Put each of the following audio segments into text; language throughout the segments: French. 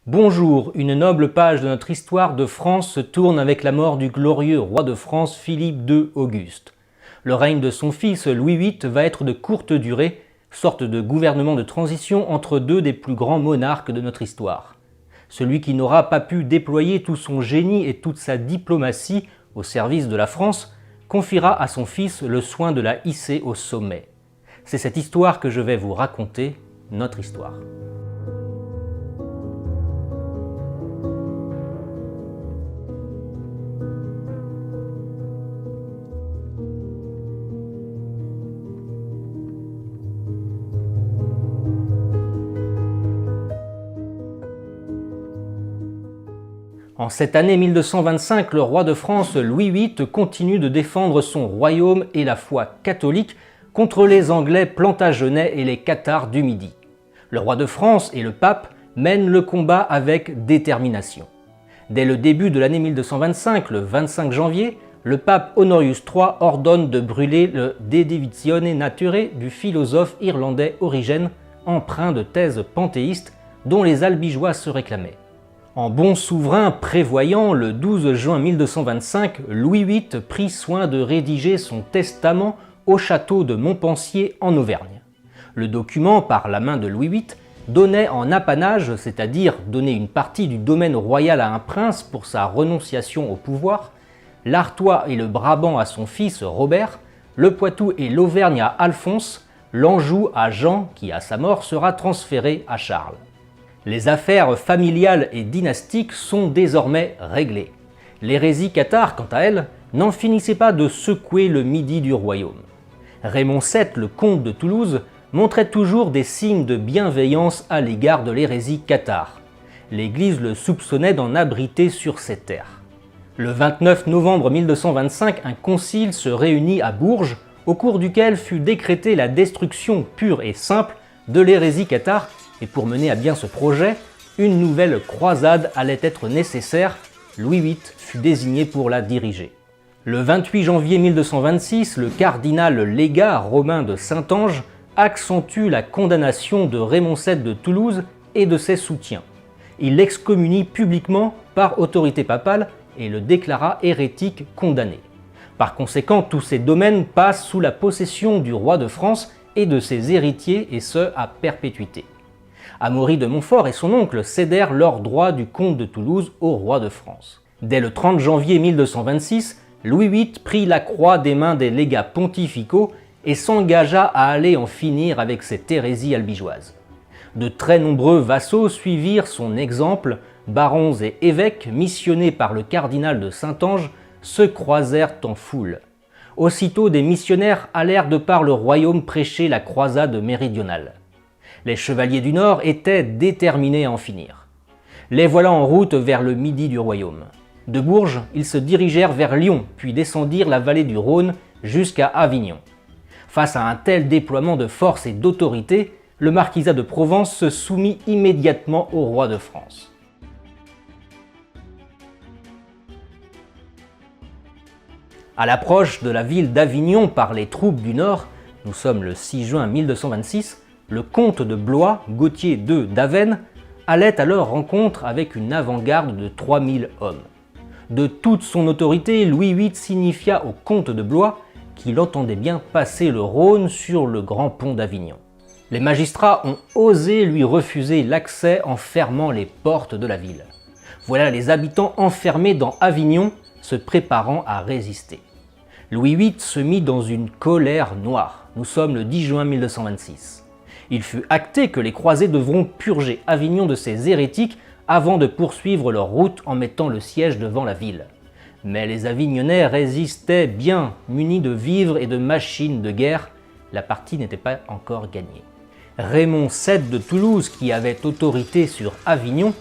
Bonjour, une noble page de notre histoire de France se tourne avec la mort du glorieux roi de France Philippe II Auguste. Le règne de son fils Louis VIII va être de courte durée, sorte de gouvernement de transition entre deux des plus grands monarques de notre histoire. Celui qui n'aura pas pu déployer tout son génie et toute sa diplomatie au service de la France confiera à son fils le soin de la hisser au sommet. C'est cette histoire que je vais vous raconter, notre histoire. En cette année 1225, le roi de France Louis VIII continue de défendre son royaume et la foi catholique contre les Anglais plantagenets et les cathares du Midi. Le roi de France et le pape mènent le combat avec détermination. Dès le début de l'année 1225, le 25 janvier, le pape Honorius III ordonne de brûler le De Divisione Naturae du philosophe irlandais Origène, empreint de thèses panthéistes dont les albigeois se réclamaient. En bon souverain prévoyant, le 12 juin 1225, Louis VIII prit soin de rédiger son testament au château de Montpensier en Auvergne. Le document, par la main de Louis VIII, donnait en apanage, c'est-à-dire donnait une partie du domaine royal à un prince pour sa renonciation au pouvoir, l'Artois et le Brabant à son fils Robert, le Poitou et l'Auvergne à Alphonse, l'Anjou à Jean qui, à sa mort, sera transféré à Charles. Les affaires familiales et dynastiques sont désormais réglées. L'hérésie cathare, quant à elle, n'en finissait pas de secouer le midi du royaume. Raymond VII, le comte de Toulouse, montrait toujours des signes de bienveillance à l'égard de l'hérésie cathare. L'Église le soupçonnait d'en abriter sur ses terres. Le 29 novembre 1225, un concile se réunit à Bourges, au cours duquel fut décrétée la destruction pure et simple de l'hérésie cathare. Et pour mener à bien ce projet, une nouvelle croisade allait être nécessaire. Louis VIII fut désigné pour la diriger. Le 28 janvier 1226, le cardinal légat Romain de Saintange accentue la condamnation de Raymond VII de Toulouse et de ses soutiens. Il l'excommunie publiquement par autorité papale et le déclara hérétique condamné. Par conséquent, tous ces domaines passent sous la possession du roi de France et de ses héritiers, et ce à perpétuité. Amaury de Montfort et son oncle cédèrent leurs droits du comte de Toulouse au roi de France. Dès le 30 janvier 1226, Louis VIII prit la croix des mains des légats pontificaux et s'engagea à aller en finir avec cette hérésie albigeoise. De très nombreux vassaux suivirent son exemple, barons et évêques missionnés par le cardinal de Saintange se croisèrent en foule. Aussitôt des missionnaires allèrent de par le royaume prêcher la croisade méridionale. Les chevaliers du Nord étaient déterminés à en finir. Les voilà en route vers le midi du royaume. De Bourges, ils se dirigèrent vers Lyon, puis descendirent la vallée du Rhône jusqu'à Avignon. Face à un tel déploiement de force et d'autorité, le marquisat de Provence se soumit immédiatement au roi de France. À l'approche de la ville d'Avignon par les troupes du Nord, nous sommes le 6 juin 1226, le comte de Blois, Gauthier II d'Avesnes, allait à leur rencontre avec une avant-garde de 3000 hommes. De toute son autorité, Louis VIII signifia au comte de Blois qu'il entendait bien passer le Rhône sur le grand pont d'Avignon. Les magistrats ont osé lui refuser l'accès en fermant les portes de la ville. Voilà les habitants enfermés dans Avignon, se préparant à résister. Louis VIII se mit dans une colère noire. Nous sommes le 10 juin 1226. Il fut acté que les croisés devront purger Avignon de ses hérétiques avant de poursuivre leur route en mettant le siège devant la ville. Mais les Avignonnais résistaient bien, munis de vivres et de machines de guerre. La partie n'était pas encore gagnée. Raymond VII de Toulouse, qui avait autorité sur Avignon,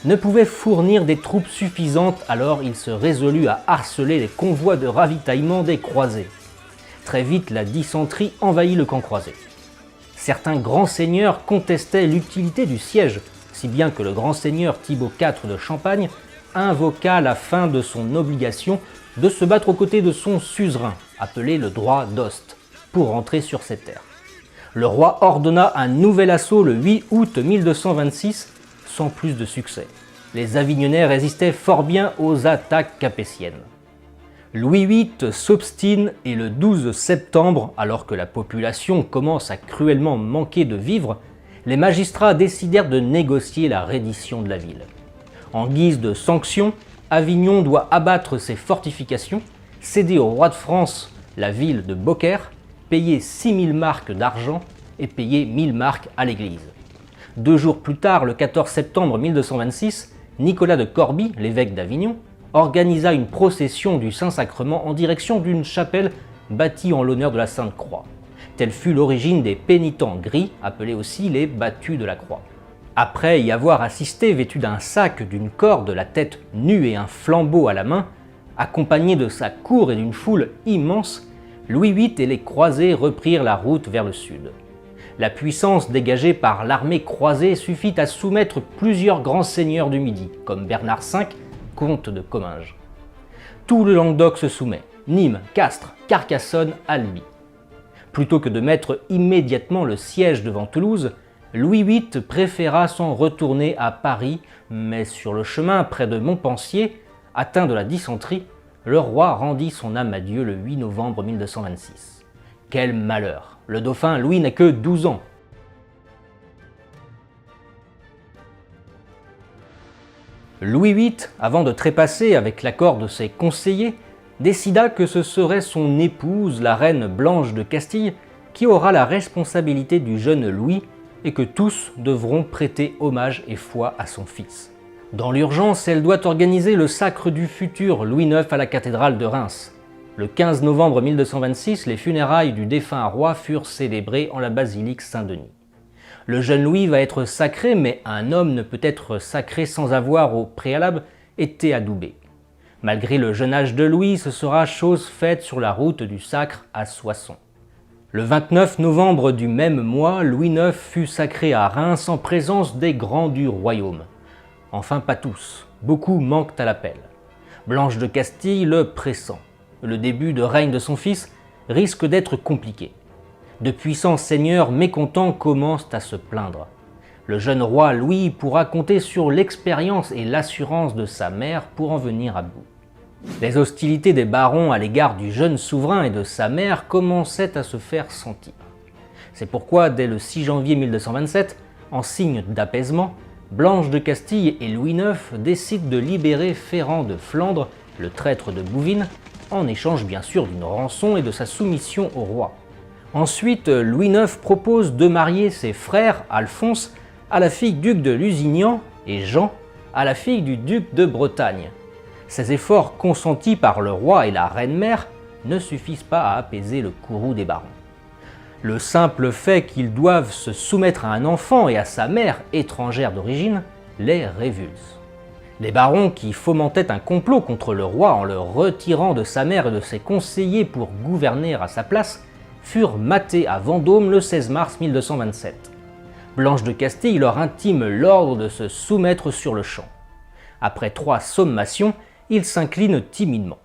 ne pouvait fournir des troupes suffisantes, alors il se résolut à harceler les convois de ravitaillement des croisés. Très vite, la dysenterie envahit le camp croisé. Certains grands seigneurs contestaient l'utilité du siège, si bien que le grand seigneur Thibaut IV de Champagne invoqua la fin de son obligation de se battre aux côtés de son suzerain, appelé le droit d'Ost, pour rentrer sur ses terres. Le roi ordonna un nouvel assaut le 8 août 1226 sans plus de succès. Les Avignonnais résistaient fort bien aux attaques capétiennes. Louis VIII s'obstine et le 12 septembre, alors que la population commence à cruellement manquer de vivres, les magistrats décidèrent de négocier la reddition de la ville. En guise de sanction, Avignon doit abattre ses fortifications, céder au roi de France la ville de Beaucaire, payer 6000 marcs d'argent et payer 1000 marcs à l'église. 2 jours plus tard, le 14 septembre 1226, Nicolas de Corbie, l'évêque d'Avignon, organisa une procession du Saint-Sacrement en direction d'une chapelle bâtie en l'honneur de la Sainte Croix. Telle fut l'origine des pénitents gris, appelés aussi les battus de la Croix. Après y avoir assisté vêtu d'un sac, d'une corde, la tête nue et un flambeau à la main, accompagné de sa cour et d'une foule immense, Louis VIII et les croisés reprirent la route vers le sud. La puissance dégagée par l'armée croisée suffit à soumettre plusieurs grands seigneurs du Midi, comme Bernard V, comte de Comminges. Tout le Languedoc se soumet, Nîmes, Castres, Carcassonne, Albi. Plutôt que de mettre immédiatement le siège devant Toulouse, Louis VIII préféra s'en retourner à Paris, mais sur le chemin près de Montpensier, atteint de la dysenterie, le roi rendit son âme à Dieu le 8 novembre 1226. Quel malheur! Le dauphin Louis n'a que 12 ans. Louis VIII, avant de trépasser avec l'accord de ses conseillers, décida que ce serait son épouse, la reine Blanche de Castille, qui aura la responsabilité du jeune Louis et que tous devront prêter hommage et foi à son fils. Dans l'urgence, elle doit organiser le sacre du futur Louis IX à la cathédrale de Reims. Le 15 novembre 1226, les funérailles du défunt roi furent célébrées en la basilique Saint-Denis. Le jeune Louis va être sacré, mais un homme ne peut être sacré sans avoir au préalable été adoubé. Malgré le jeune âge de Louis, ce sera chose faite sur la route du sacre à Soissons. Le 29 novembre du même mois, Louis IX fut sacré à Reims en présence des grands du royaume. Enfin pas tous, beaucoup manquent à l'appel. Blanche de Castille le pressent. Le début de règne de son fils risque d'être compliqué. De puissants seigneurs mécontents commencent à se plaindre. Le jeune roi Louis pourra compter sur l'expérience et l'assurance de sa mère pour en venir à bout. Les hostilités des barons à l'égard du jeune souverain et de sa mère commençaient à se faire sentir. C'est pourquoi, dès le 6 janvier 1227, en signe d'apaisement, Blanche de Castille et Louis IX décident de libérer Ferrand de Flandre, le traître de Bouvines, en échange bien sûr d'une rançon et de sa soumission au roi. Ensuite, Louis IX propose de marier ses frères, Alphonse, à la fille duc de Lusignan et Jean, à la fille du duc de Bretagne. Ces efforts consentis par le roi et la reine-mère ne suffisent pas à apaiser le courroux des barons. Le simple fait qu'ils doivent se soumettre à un enfant et à sa mère étrangère d'origine les révulse. Les barons qui fomentaient un complot contre le roi en le retirant de sa mère et de ses conseillers pour gouverner à sa place furent matés à Vendôme le 16 mars 1227. Blanche de Castille leur intime l'ordre de se soumettre sur le champ. Après 3 sommations, ils s'inclinent timidement.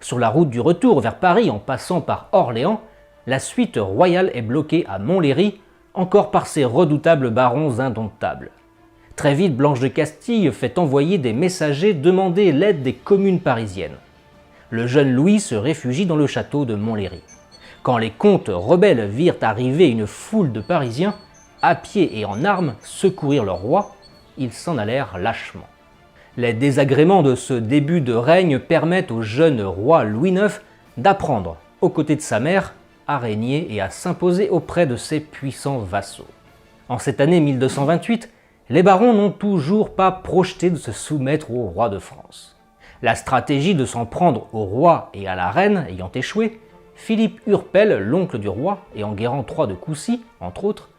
Sur la route du retour vers Paris en passant par Orléans, la suite royale est bloquée à Montlhéry, encore par ces redoutables barons indomptables. Très vite, Blanche de Castille fait envoyer des messagers demander l'aide des communes parisiennes. Le jeune Louis se réfugie dans le château de Montlhéry. Quand les comtes rebelles virent arriver une foule de Parisiens, à pied et en armes, secourir leur roi, ils s'en allèrent lâchement. Les désagréments de ce début de règne permettent au jeune roi Louis IX d'apprendre, aux côtés de sa mère, à régner et à s'imposer auprès de ses puissants vassaux. En cette année 1228, les barons n'ont toujours pas projeté de se soumettre au roi de France. La stratégie de s'en prendre au roi et à la reine ayant échoué, Philippe Urpel, l'oncle du roi, et Enguerrand III de Coucy, entre autres,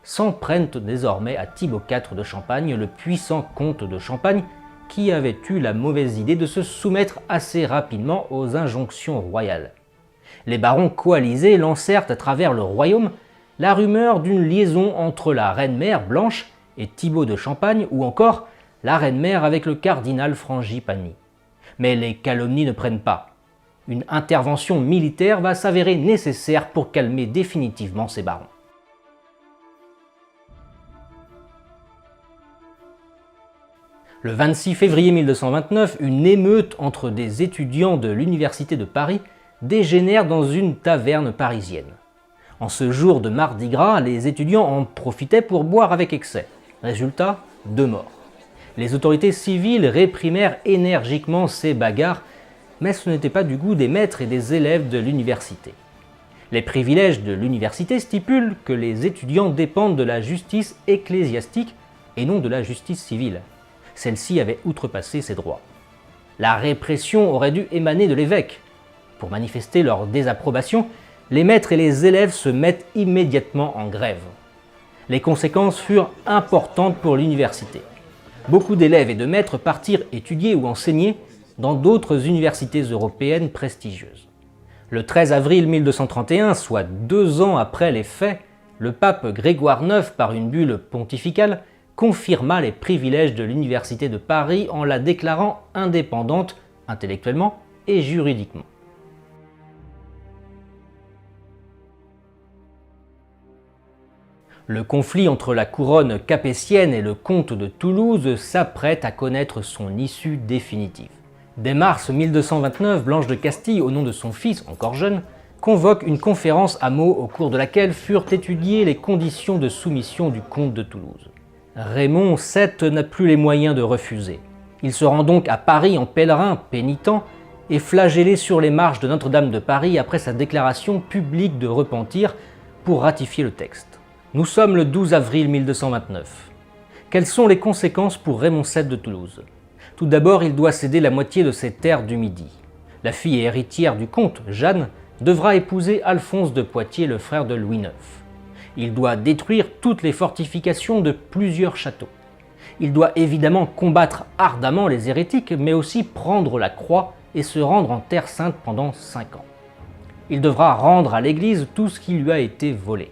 s'en prennent désormais à Thibaut IV de Champagne, le puissant comte de Champagne, qui avait eu la mauvaise idée de se soumettre assez rapidement aux injonctions royales. Les barons coalisés lancèrent à travers le royaume la rumeur d'une liaison entre la reine-mère Blanche et Thibaut de Champagne, ou encore la reine-mère avec le cardinal Frangipani. Mais les calomnies ne prennent pas. Une intervention militaire va s'avérer nécessaire pour calmer définitivement ces barons. Le 26 février 1229, une émeute entre des étudiants de l'Université de Paris dégénère dans une taverne parisienne. En ce jour de Mardi Gras, les étudiants en profitaient pour boire avec excès. Résultat, 2 morts. Les autorités civiles réprimèrent énergiquement ces bagarres, mais ce n'était pas du goût des maîtres et des élèves de l'université. Les privilèges de l'université stipulent que les étudiants dépendent de la justice ecclésiastique et non de la justice civile. Celle-ci avait outrepassé ses droits. La répression aurait dû émaner de l'évêque. Pour manifester leur désapprobation, les maîtres et les élèves se mettent immédiatement en grève. Les conséquences furent importantes pour l'université. Beaucoup d'élèves et de maîtres partirent étudier ou enseigner dans d'autres universités européennes prestigieuses. Le 13 avril 1231, soit 2 ans après les faits, le pape Grégoire IX, par une bulle pontificale, confirma les privilèges de l'Université de Paris en la déclarant indépendante intellectuellement et juridiquement. Le conflit entre la couronne capétienne et le comte de Toulouse s'apprête à connaître son issue définitive. Dès mars 1229, Blanche de Castille, au nom de son fils, encore jeune, convoque une conférence à Meaux au cours de laquelle furent étudiées les conditions de soumission du comte de Toulouse. Raymond VII n'a plus les moyens de refuser. Il se rend donc à Paris en pèlerin pénitent et flagellé sur les marches de Notre-Dame de Paris après sa déclaration publique de repentir pour ratifier le texte. Nous sommes le 12 avril 1229. Quelles sont les conséquences pour Raymond VII de Toulouse? Tout d'abord, il doit céder la moitié de ses terres du Midi. La fille et héritière du comte, Jeanne, devra épouser Alphonse de Poitiers, le frère de Louis IX. Il doit détruire toutes les fortifications de plusieurs châteaux. Il doit évidemment combattre ardemment les hérétiques, mais aussi prendre la croix et se rendre en Terre Sainte pendant 5 ans. Il devra rendre à l'Église tout ce qui lui a été volé.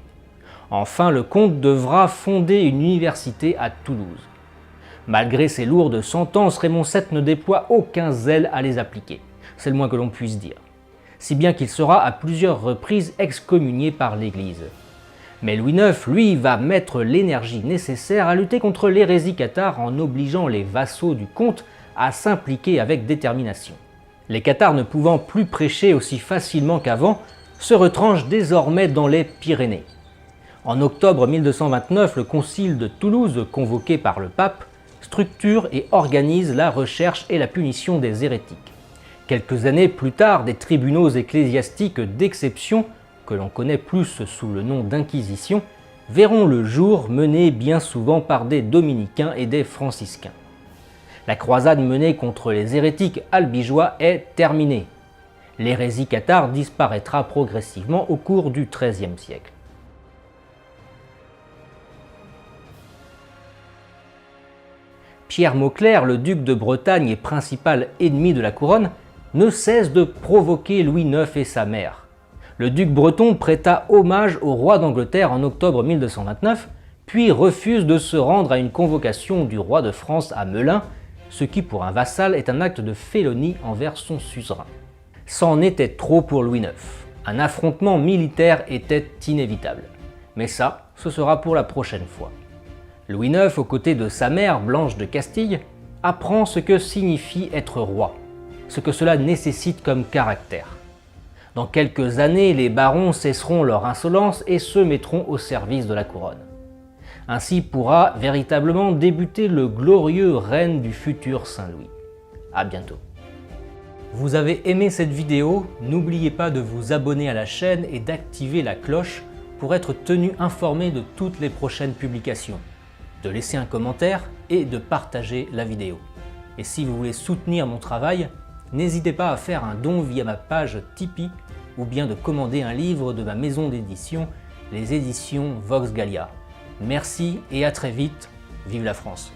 Enfin, le comte devra fonder une université à Toulouse. Malgré ses lourdes sentences, Raymond VII ne déploie aucun zèle à les appliquer. C'est le moins que l'on puisse dire. Si bien qu'il sera à plusieurs reprises excommunié par l'Église. Mais Louis IX, lui, va mettre l'énergie nécessaire à lutter contre l'hérésie cathare en obligeant les vassaux du comte à s'impliquer avec détermination. Les cathares, ne pouvant plus prêcher aussi facilement qu'avant, se retranchent désormais dans les Pyrénées. En octobre 1229, le concile de Toulouse, convoqué par le pape, structure et organise la recherche et la punition des hérétiques. Quelques années plus tard, des tribunaux ecclésiastiques d'exception, que l'on connaît plus sous le nom d'inquisition, verront le jour, menés bien souvent par des dominicains et des franciscains. La croisade menée contre les hérétiques albigeois est terminée. L'hérésie cathare disparaîtra progressivement au cours du XIIIe siècle. Pierre Mauclerc, le duc de Bretagne et principal ennemi de la couronne, ne cesse de provoquer Louis IX et sa mère. Le duc breton prêta hommage au roi d'Angleterre en octobre 1229, puis refuse de se rendre à une convocation du roi de France à Melun, ce qui pour un vassal est un acte de félonie envers son suzerain. C'en était trop pour Louis IX. Un affrontement militaire était inévitable. Mais ça, ce sera pour la prochaine fois. Louis IX, aux côtés de sa mère, Blanche de Castille, apprend ce que signifie être roi, ce que cela nécessite comme caractère. Dans quelques années, les barons cesseront leur insolence et se mettront au service de la couronne. Ainsi pourra véritablement débuter le glorieux règne du futur Saint-Louis. À bientôt. Vous avez aimé cette vidéo? N'oubliez pas de vous abonner à la chaîne et d'activer la cloche pour être tenu informé de toutes les prochaines publications, de laisser un commentaire et de partager la vidéo. Et si vous voulez soutenir mon travail, n'hésitez pas à faire un don via ma page Tipeee ou bien de commander un livre de ma maison d'édition, les éditions Vox Gallia. Merci et à très vite, vive la France!